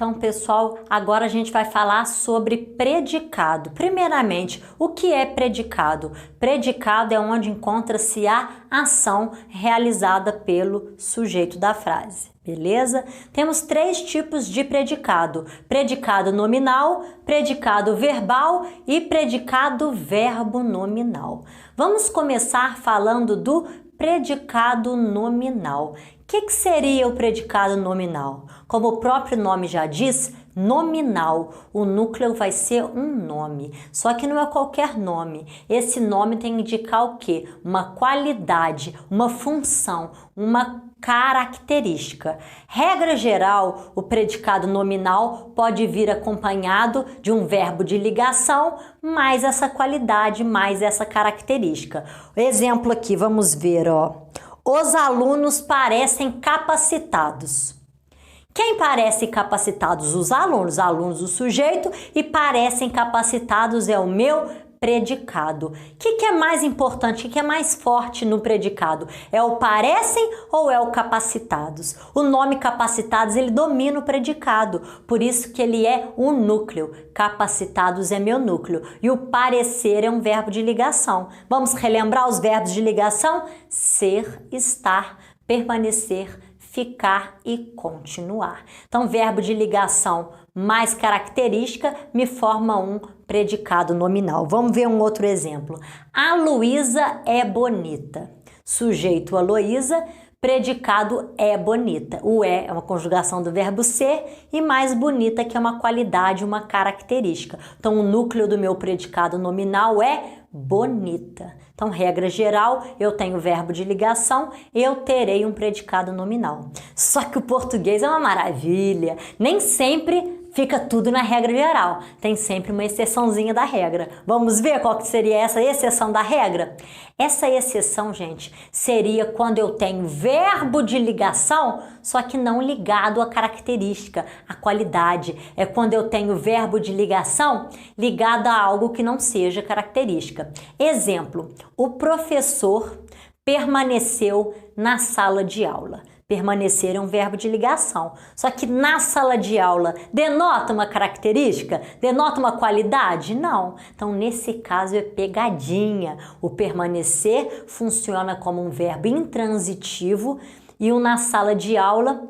Então, pessoal, agora a gente vai falar sobre predicado. Primeiramente, o que é predicado? Predicado é onde encontra-se a ação realizada pelo sujeito da frase, beleza? Temos 3 tipos de predicado: predicado nominal, predicado verbal e predicado verbo nominal. Vamos começar falando do predicado nominal. O que seria o predicado nominal? Como o próprio nome já diz, nominal. O núcleo vai ser um nome, só que não é qualquer nome. Esse nome tem que indicar o quê? Uma qualidade, uma função, uma característica. Regra geral, o predicado nominal pode vir acompanhado de um verbo de ligação, mais essa qualidade, mais essa característica. Exemplo aqui, vamos ver, ó. Os alunos parecem capacitados. Quem parece capacitados? Os alunos o sujeito, e parecem capacitados é o meu predicado. O que é mais importante, o que é mais forte no predicado? É o parecem ou é o capacitados? O nome capacitados, ele domina o predicado, por isso que ele é um núcleo. Capacitados é meu núcleo. E o parecer é um verbo de ligação. Vamos relembrar os verbos de ligação? Ser, estar, permanecer, ficar e continuar. Então, verbo de ligação mais característica me forma um predicado nominal. Vamos ver um outro exemplo. A Luísa é bonita. Sujeito Aloísa, predicado é bonita. O é uma conjugação do verbo ser e mais bonita, que é uma qualidade, uma característica. Então, o núcleo do meu predicado nominal é bonita. Então, regra geral, eu tenho verbo de ligação, eu terei um predicado nominal. Só que o português é uma maravilha. Nem sempre fica tudo na regra geral. Tem sempre uma exceçãozinha da regra. Vamos ver qual que seria essa exceção da regra? Essa exceção, gente, seria quando eu tenho verbo de ligação, só que não ligado à característica, à qualidade. É quando eu tenho verbo de ligação ligado a algo que não seja característica. Exemplo, o professor permaneceu na sala de aula. Permanecer é um verbo de ligação, só que na sala de aula denota uma característica? Denota uma qualidade? Não. Então, nesse caso, é pegadinha. O permanecer funciona como um verbo intransitivo e o na sala de aula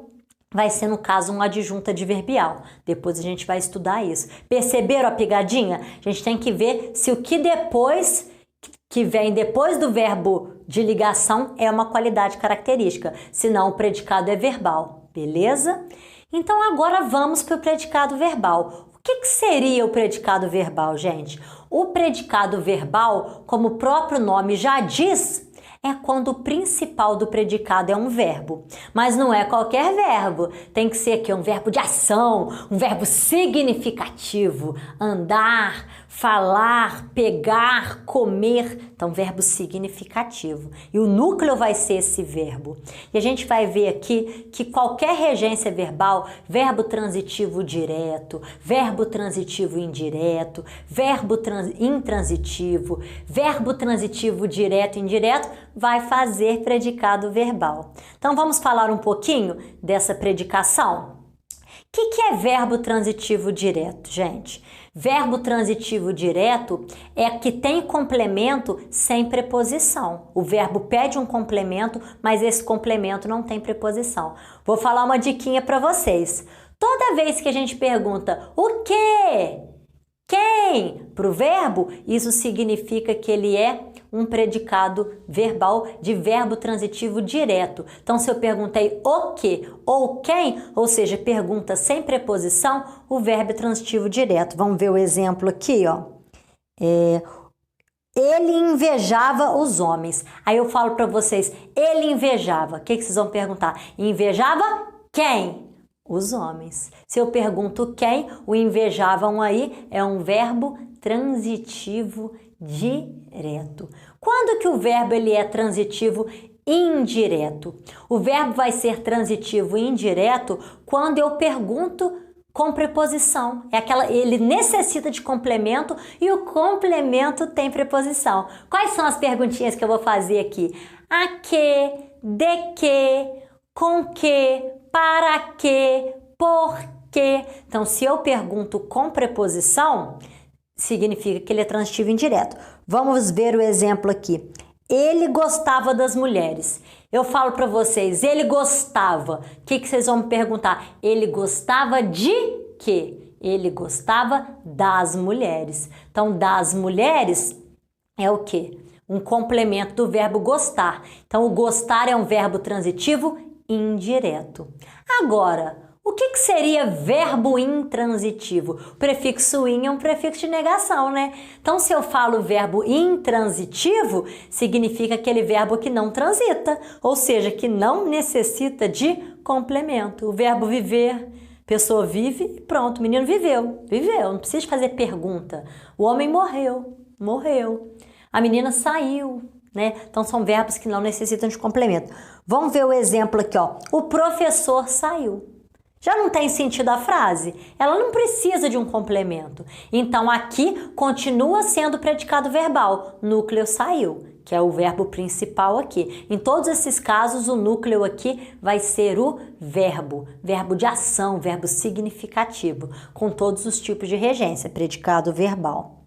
vai ser, no caso, um adjunto adverbial. Depois a gente vai estudar isso. Perceberam a pegadinha? A gente tem que ver se o que vem depois do verbo de ligação é uma qualidade característica, senão o predicado é verbal, beleza? Então agora vamos para o predicado verbal. O que seria o predicado verbal, gente? O predicado verbal, como o próprio nome já diz, é quando o principal do predicado é um verbo, mas não é qualquer verbo, tem que ser aqui um verbo de ação, um verbo significativo, andar, falar, pegar, comer, então verbo significativo. E o núcleo vai ser esse verbo. E a gente vai ver aqui que qualquer regência verbal, verbo transitivo direto, verbo transitivo indireto, verbo intransitivo, verbo transitivo direto e indireto, vai fazer predicado verbal. Então vamos falar um pouquinho dessa predicação? O que é verbo transitivo direto, gente? Verbo transitivo direto é que tem complemento sem preposição. O verbo pede um complemento, mas esse complemento não tem preposição. Vou falar uma diquinha para vocês. Toda vez que a gente pergunta o quê? Quem? Para o verbo, isso significa que ele é um predicado verbal de verbo transitivo direto. Então, se eu perguntei o que ou quem, ou seja, pergunta sem preposição, o verbo é transitivo direto. Vamos ver o exemplo aqui, ó. Ele invejava os homens. Aí eu falo para vocês, ele invejava. O que vocês vão perguntar? Invejava quem? Os homens. Se eu pergunto quem, o invejavam aí é um verbo transitivo direto. Quando que o verbo ele é transitivo indireto? O verbo vai ser transitivo indireto quando eu pergunto com preposição. Ele necessita de complemento e o complemento tem preposição. Quais são as perguntinhas que eu vou fazer aqui? A que, de que, com que, para que, por que. Então, se eu pergunto com preposição, significa que ele é transitivo indireto. Vamos ver o exemplo aqui. Ele gostava das mulheres. Eu falo para vocês, ele gostava. O que vocês vão me perguntar? Ele gostava de quê? Ele gostava das mulheres. Então, das mulheres é o quê? Um complemento do verbo gostar. Então, o gostar é um verbo transitivo indireto. Agora, o que seria verbo intransitivo? O prefixo in é um prefixo de negação, né? Então, se eu falo verbo intransitivo, significa aquele verbo que não transita, ou seja, que não necessita de complemento. O verbo viver, pessoa vive e pronto, o menino viveu, não precisa fazer pergunta. O homem morreu. A menina saiu, né? Então, são verbos que não necessitam de complemento. Vamos ver o exemplo aqui, ó. O professor saiu. Já não tem sentido a frase? Ela não precisa de um complemento. Então, aqui continua sendo predicado verbal. Núcleo saiu, que é o verbo principal aqui. Em todos esses casos, o núcleo aqui vai ser o verbo de ação, verbo significativo, com todos os tipos de regência, predicado verbal.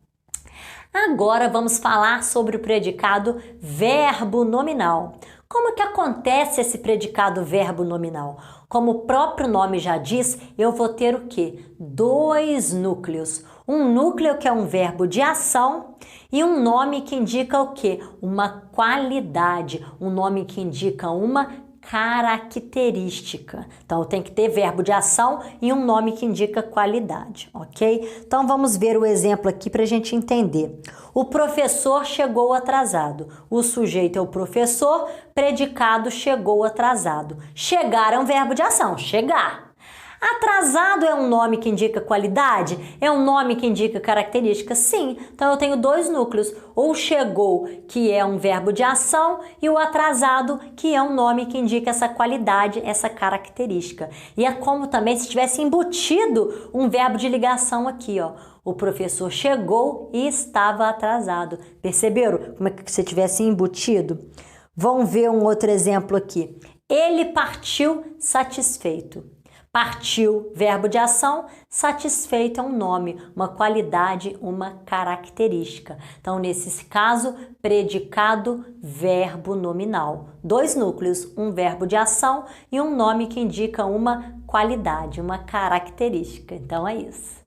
Agora vamos falar sobre o predicado verbo nominal. Como que acontece esse predicado verbo nominal? Como o próprio nome já diz, eu vou ter o quê? Dois núcleos. Um núcleo que é um verbo de ação e um nome que indica o quê? Uma qualidade, um nome que indica uma característica. Então, eu tenho que ter verbo de ação e um nome que indica qualidade, ok? Então, vamos ver o exemplo aqui para a gente entender. O professor chegou atrasado. O sujeito é o professor, predicado chegou atrasado. Chegar é um verbo de ação, chegar. Atrasado é um nome que indica qualidade? É um nome que indica característica? Sim. Então, eu tenho dois núcleos. O chegou, que é um verbo de ação, e o atrasado, que é um nome que indica essa qualidade, essa característica. E é como também se tivesse embutido um verbo de ligação aqui, ó. O professor chegou e estava atrasado. Perceberam como é que se tivesse embutido? Vamos ver um outro exemplo aqui. Ele partiu satisfeito. Partiu, verbo de ação, satisfeito é um nome, uma qualidade, uma característica. Então, nesse caso, predicado, verbo nominal. Dois núcleos, um verbo de ação e um nome que indica uma qualidade, uma característica. Então, é isso.